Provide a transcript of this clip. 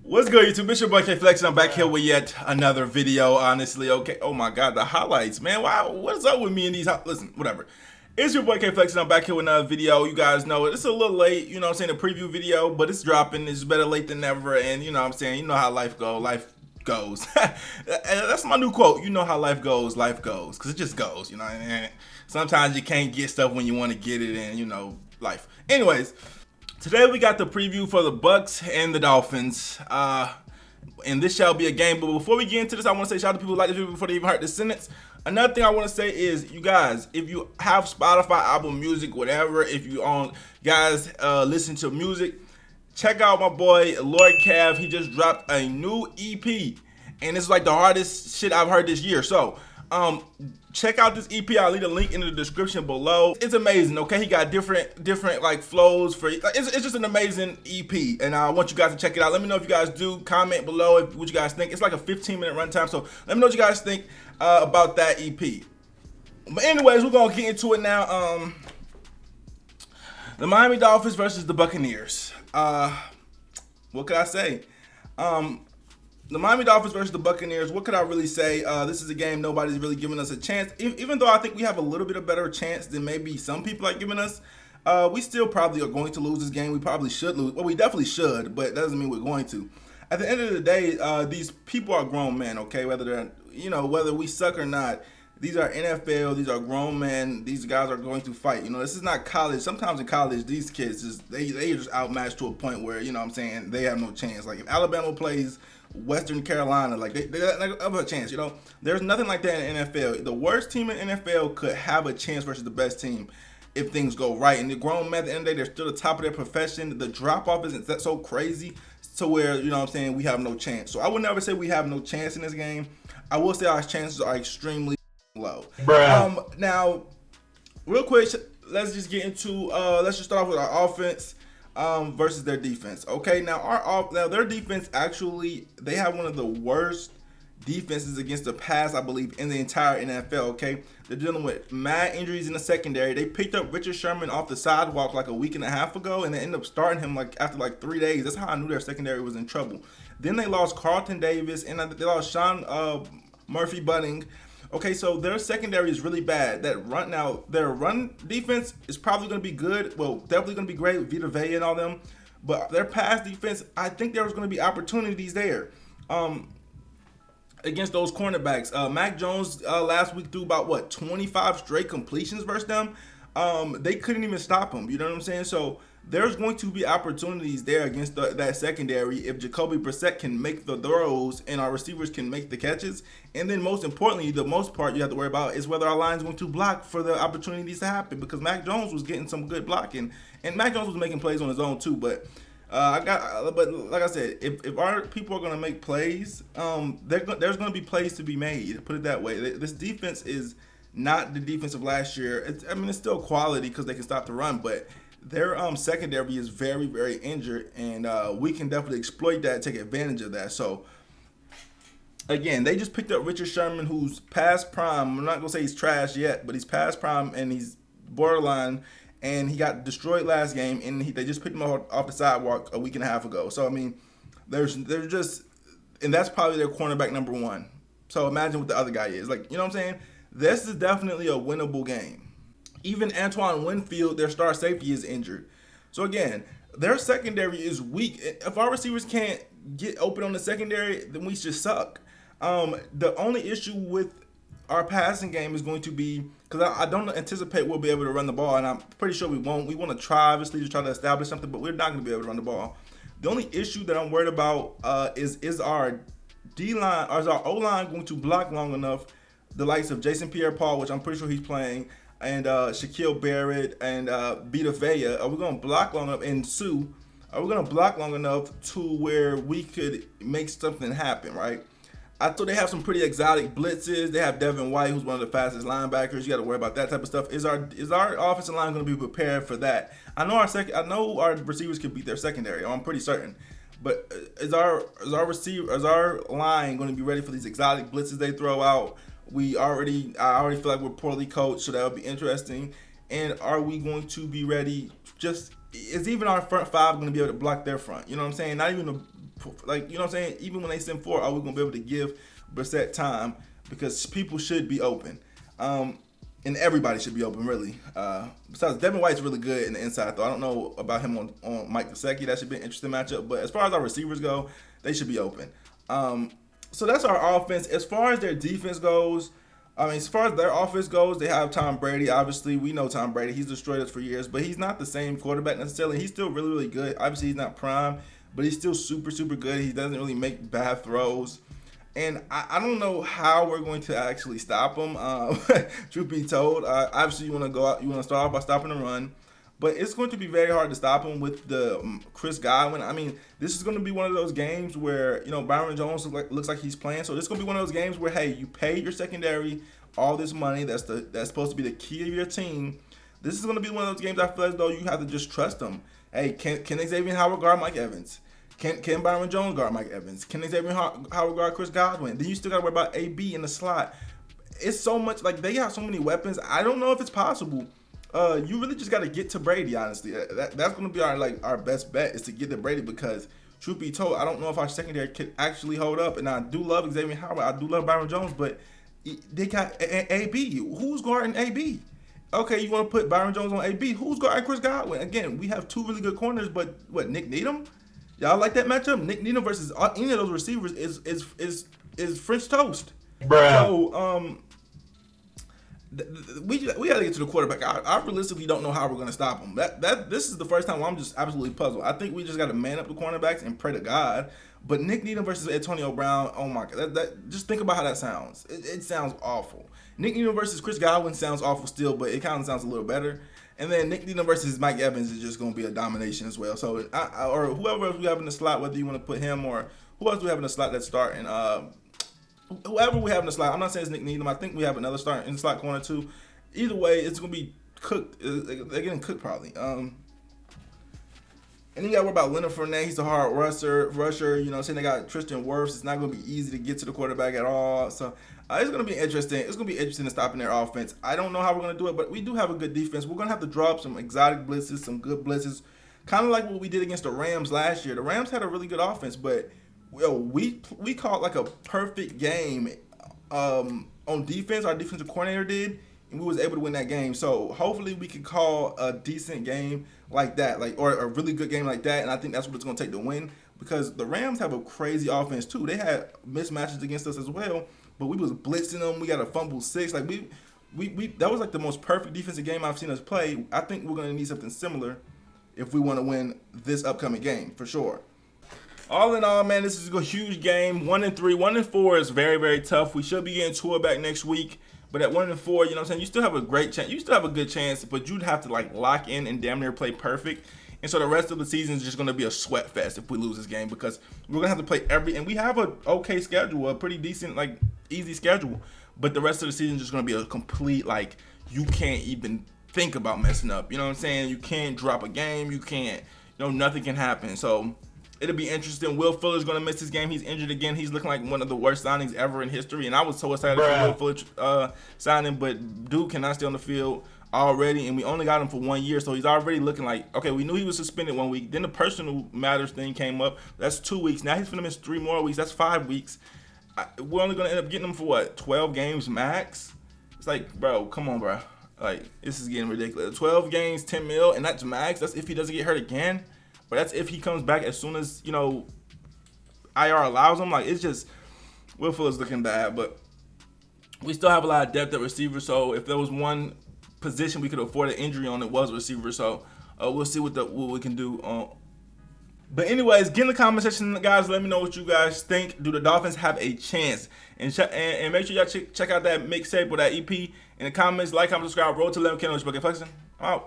What's good, YouTube? It's your boy K Flex, and I'm back here with yet another video. Honestly, okay. Oh my God, the highlights, man. Wow, what's up with me and these? Listen, whatever. It's your boy K Flex, and I'm back here with another video. You guys know it's a little late, you know what I'm saying, a preview video, but it's dropping. It's better late than never, and you know what I'm saying. You know how life goes. Life goes. And that's my new quote. You know how life goes, because it just goes. You know, and sometimes you can't get stuff when you want to get it, and you know, life. Anyways. Today we got the preview for the Bucs and the Dolphins, and this shall be a game. But before we get into this, I want to say shout out to people who like this video before they even heard the sentence. Another thing I want to say is, you guys, if you have Spotify, Apple Music, whatever, if you listen to music, check out my boy Lord Cav. He just dropped a new EP, and it's like the hardest shit I've heard this year. So, check out this EP. I'll leave a link in the description below. It's amazing, okay? He got different like flows for it's just an amazing EP, and I want you guys to check it out. Let me know if you guys do. Comment below what you guys think. It's like a 15-minute runtime, so let me know what you guys think about that EP. But anyways, we're gonna get into it now. The Miami Dolphins versus the Buccaneers. What could I say? The Miami Dolphins versus the Buccaneers, what could I really say? This is a game nobody's really giving us a chance. Even though I think we have a little bit of better chance than maybe some people are giving us, we still probably are going to lose this game. We probably should lose. Well, we definitely should, but that doesn't mean we're going to. At the end of the day, these people are grown men, okay? Whether we suck or not, these are NFL, these are grown men, these guys are going to fight. You know, this is not college. Sometimes in college, these kids, they are just outmatched to a point where, you know what I'm saying, they have no chance. Like, if Alabama plays Western Carolina, like they have a chance, you know. There's nothing like that in NFL. The worst team in NFL could have a chance versus the best team if things go right. And the grown men at the end of the day, they're still the top of their profession. The drop off isn't that so crazy to where, you know what I'm saying, we have no chance. So I would never say we have no chance in this game. I will say our chances are extremely low. Now, real quick, let's just get into let's just start off with our offense versus their defense. Okay, now their defense, actually, they have one of the worst defenses against the pass, I believe, in the entire NFL. Okay, they're dealing with mad injuries in the secondary. They picked up Richard Sherman off the sidewalk like a week and a half ago, and they ended up starting him like after like 3 days. That's how I knew their secondary was in trouble. Then they lost Carlton Davis, and they lost Sean Murphy Bunting. Okay, so their secondary is really bad. Their run defense is probably going to be good. Well, definitely going to be great with Vita Vea and all them. But their pass defense, I think there's going to be opportunities there against those cornerbacks. Mac Jones last week threw about 25 straight completions versus them. They couldn't even stop him. You know what I'm saying? So there's going to be opportunities there against that secondary if Jacoby Brissett can make the throws and our receivers can make the catches. And then most importantly, the most part you have to worry about is whether our line's going to block for the opportunities to happen, because Mac Jones was getting some good blocking, and Mac Jones was making plays on his own too. But but like I said, if our people are going to make plays, there's going to be plays to be made. Put it that way. This defense is not the defense of last year. It's still quality because they can stop the run, but their secondary is very, very injured, and we can definitely exploit that, take advantage of that. So, again, they just picked up Richard Sherman, who's past prime. I'm not going to say he's trash yet, but he's past prime, and he's borderline, and he got destroyed last game, and they just picked him off the sidewalk a week and a half ago. So, I mean, they're just – and that's probably their cornerback number one. So, imagine what the other guy is. Like, you know what I'm saying? This is definitely a winnable game. Even Antoine Winfield, their star safety, is injured. So again, their secondary is weak. If our receivers can't get open on the secondary, then we just suck. The only issue with our passing game is going to be, because I don't anticipate we'll be able to run the ball, and I'm pretty sure we won't. We want to try, obviously, to try to establish something, but we're not going to be able to run the ball. The only issue that I'm worried about is our D-line, or is our O-line going to block long enough the likes of Jason Pierre-Paul, which I'm pretty sure he's playing, and Shaquille Barrett and Vita Vea. Are we going to block long enough? And Sue, are we going to block long enough to where we could make something happen, right? I thought they have some pretty exotic blitzes. They have Devin White, who's one of the fastest linebackers. You got to worry about that type of stuff. Is our offensive line going to be prepared for that? I know our receivers can beat their secondary. I'm pretty certain. But is our line going to be ready for these exotic blitzes they throw out? I already feel like we're poorly coached, so that would be interesting. And are we going to be ready? Is even our front five going to be able to block their front? You know what I'm saying? Not even like, you know what I'm saying? Even when they send 4, are we gonna be able to give Brissett time? Because people should be open. And everybody should be open, really. Besides, Devin White's really good in the inside, though. I don't know about him on Mike Gesicki. That should be an interesting matchup. But as far as our receivers go, they should be open. So that's our offense. As far as their defense goes, I mean, as far as their offense goes, they have Tom Brady. Obviously, we know Tom Brady. He's destroyed us for years, but he's not the same quarterback necessarily. He's still really, really good. Obviously, he's not prime, but he's still super, super good. He doesn't really make bad throws. And I don't know how we're going to actually stop him. Truth be told, obviously you want to go out, you want to start off by stopping the run, but it's going to be very hard to stop him with the Chris Godwin. I mean, this is going to be one of those games where, you know, Byron Jones looks like he's playing. So this is going to be one of those games where, hey, you pay your secondary all this money. That's supposed to be the key of your team. This is going to be one of those games I feel as though you have to just trust them. Hey, can Xavier Howard guard Mike Evans? Can Byron Jones guard Mike Evans? Can Xavier Howard guard Chris Godwin? Then you still got to worry about AB in the slot. It's so much, like, they got so many weapons. I don't know if it's possible. You really just got to get to Brady, honestly. That's going to be our best bet, is to get to Brady, because truth be told, I don't know if our secondary can actually hold up. And I do love Xavier Howard. I do love Byron Jones, but they got AB. Who's guarding AB? Okay, you want to put Byron Jones on AB. Who's guarding Chris Godwin? Again, we have 2 really good corners, but what, Nick Needham? Y'all like that matchup? Nick Needham versus any of those receivers is French toast. Bruh. So we got to get to the quarterback. I realistically don't know how we're going to stop him. This is the first time where I'm just absolutely puzzled. I think we just got to man up the cornerbacks and pray to God. But Nick Needham versus Antonio Brown, oh my God, just think about how that sounds. It sounds awful. Nick Needham versus Chris Godwin sounds awful still, but it kind of sounds a little better. And then Nick Needham versus Mike Evans is just going to be a domination as well. So, or whoever else we have in the slot, whether you want to put him or who else we have in the slot that's starting, whoever we have in the slot. I'm not saying it's Nick Needham. I think we have another start in the slot corner too. Either way, it's going to be cooked. They're getting cooked probably. And then you got to worry about Leonard Fournette. He's a hard rusher. You know, saying they got Tristan Wirfs. It's not going to be easy to get to the quarterback at all. So it's going to be interesting. It's going to be interesting to stopping their offense. I don't know how we're going to do it, but we do have a good defense. We're going to have to draw up some exotic blitzes, some good blitzes, kind of like what we did against the Rams last year. The Rams had a really good offense, but we caught like a perfect game on defense. Our defensive coordinator did, and we was able to win that game. So hopefully we can call a decent game like that, or a really good game like that, and I think that's what it's going to take to win, because the Rams have a crazy offense too. They had mismatches against us as well, but we was blitzing them. We got a fumble 6. Like we that was like the most perfect defensive game I've seen us play. I think we're going to need something similar if we want to win this upcoming game for sure. All in all, man, this is a huge game. 1-3, 1-4 is very, very tough. We should be getting Tua back next week. But at 1-4, you know what I'm saying, you still have a great chance. You still have a good chance, but you'd have to lock in and damn near play perfect. And so the rest of the season is just going to be a sweat fest if we lose this game, because we're going to have to play and we have a okay schedule, a pretty decent, easy schedule. But the rest of the season is just going to be a complete, you can't even think about messing up. You know what I'm saying? You can't drop a game. You can't, nothing can happen. So it'll be interesting. Will Fuller's going to miss this game. He's injured again. He's looking like one of the worst signings ever in history. And I was so excited for Will Fuller signing, but dude cannot stay on the field already. And we only got him for 1 year. So he's already looking like, okay, we knew he was suspended 1 week. Then the personal matters thing came up. That's 2 weeks. Now he's going to miss 3 more weeks. That's 5 weeks. We're only going to end up getting him for 12 games max? It's like, bro, come on, bro. This is getting ridiculous. 12 games, 10 mil, and that's max. That's if he doesn't get hurt again. But that's if he comes back as soon as, IR allows him. It's just, Will Fuller's looking bad. But we still have a lot of depth at receiver. So if there was one position we could afford an injury on, it was receiver. So we'll see what we can do. But anyways, get in the comment section, guys. Let me know what you guys think. Do the Dolphins have a chance? And make sure y'all check out that mixtape or that EP in the comments. Like, comment, subscribe. Roll to 11K on Bucket Flexing. I'm out.